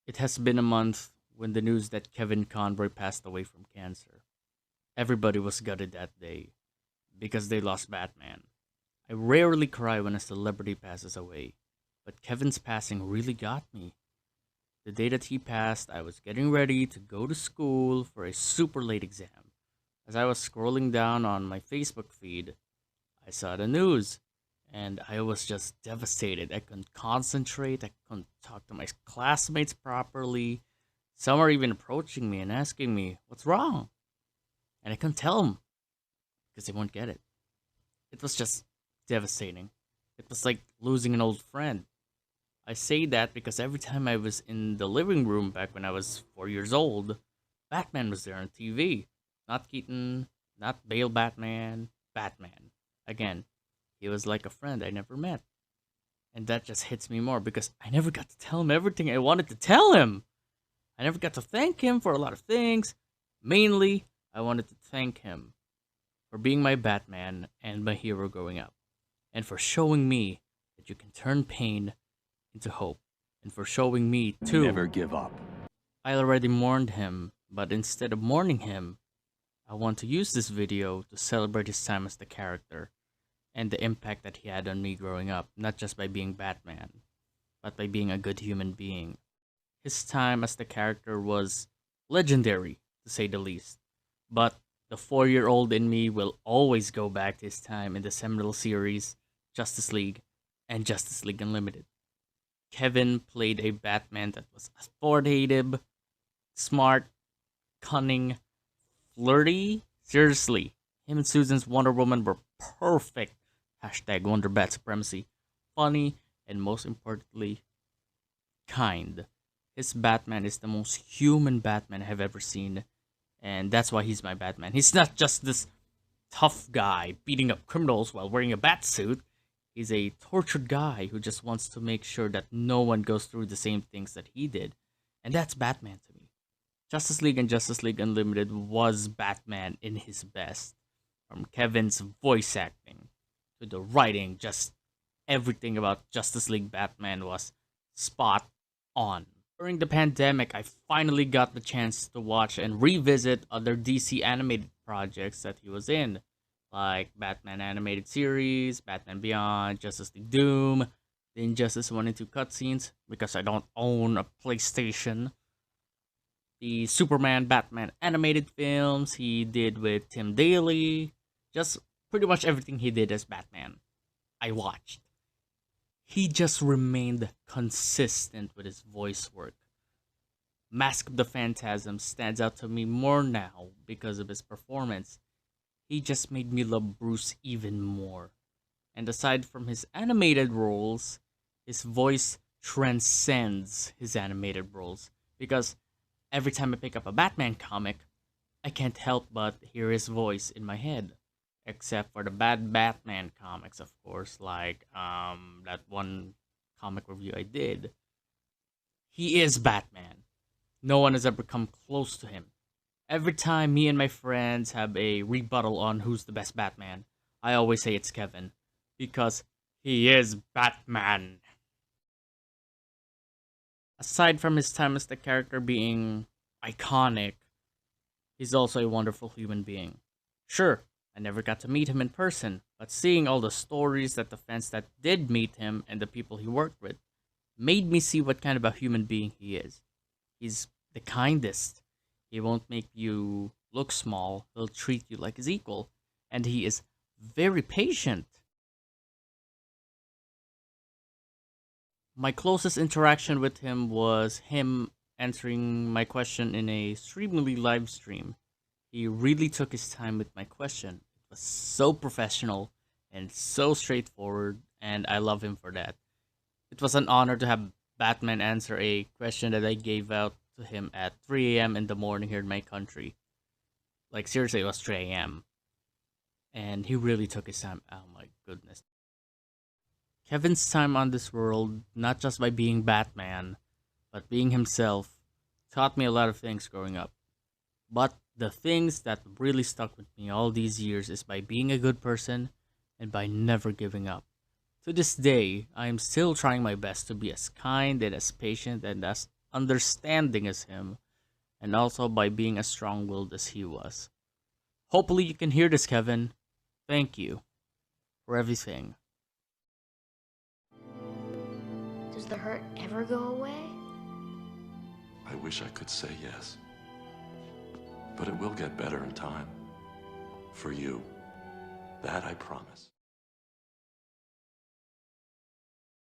It has been a month when the news that Kevin Conroy passed away from cancer. Everybody was gutted that day because they lost Batman. I rarely cry when a celebrity passes away, but Kevin's passing really got me. The day that he passed, I was getting ready to go to school for a super late exam. As I was scrolling down on my Facebook feed, I saw the news and I was just devastated. I couldn't concentrate, I couldn't talk to my classmates properly. Some are even approaching me and asking me, "What's wrong?" And I couldn't tell them because they won't get it. It was just devastating. It was like losing an old friend. I say that because every time I was in the living room back when I was 4 years old, Batman was there on TV. Not Keaton, not Bale Batman, Batman. Again, he was like a friend I never met. And that just hits me more because I never got to tell him everything I wanted to tell him. I never got to thank him for a lot of things. Mainly, I wanted to thank him for being my Batman and my hero growing up, and for showing me that you can turn pain into hope, and for showing me too. Never give up. I already mourned him, but instead of mourning him, I want to use this video to celebrate his time as the character and the impact that he had on me growing up, not just by being Batman, but by being a good human being. His time as the character was legendary, to say the least, but the 4-year-old in me will always go back to his time in the seminal series Justice League and Justice League Unlimited. Kevin played a Batman that was authoritative, smart, cunning, flirty. Seriously, him and Susan's Wonder Woman were perfect. Hashtag Wonder Bat Supremacy. Funny, and most importantly, kind. His Batman is the most human Batman I have ever seen, and that's why he's my Batman. He's not just this tough guy beating up criminals while wearing a bat suit. He's a tortured guy who just wants to make sure that no one goes through the same things that he did. And that's Batman to me. Justice League and Justice League Unlimited was Batman in his best. From Kevin's voice acting to the writing, just everything about Justice League Batman was spot on. During the pandemic, I finally got the chance to watch and revisit other DC animated projects that he was in, like Batman Animated Series, Batman Beyond, Justice League Doom, the Injustice 1 and 2 cutscenes, because I don't own a PlayStation, the Superman Batman animated films he did with Tim Daly, just pretty much everything he did as Batman, I watched. He just remained consistent with his voice work. Mask of the Phantasm stands out to me more now because of his performance. He just made me love Bruce even more. And aside from his animated roles, his voice transcends his animated roles. Because every time I pick up a Batman comic, I can't help but hear his voice in my head. Except for the bad Batman comics, of course, like that one comic review I did. He is Batman. No one has ever come close to him. Every time me and my friends have a rebuttal on who's the best Batman, I always say it's Kevin. Because he is Batman. Aside from his time as the character being iconic, he's also a wonderful human being. Sure, I never got to meet him in person, but seeing all the stories that the fans that did meet him and the people he worked with made me see what kind of a human being he is. He's the kindest. He won't make you look small, he'll treat you like his equal, and he is very patient. My closest interaction with him was him answering my question in a Streamily live stream. He really took his time with my question. It was so professional and so straightforward, and I love him for that. It was an honor to have Batman answer a question that I gave out to him at 3 a.m. in the morning here in my country. Like, seriously, it was 3 a.m. And he really took his time. Oh my goodness. Kevin's time on this world, not just by being Batman, but being himself, taught me a lot of things growing up. But the things that really stuck with me all these years is by being a good person and by never giving up. To this day, I am still trying my best to be as kind and as patient and as understanding as him, and also by being as strong-willed as he was. Hopefully you can hear this, Kevin. Thank you for everything. Does the hurt ever go away? I wish I could say yes. But it will get better in time. For you. That I promise.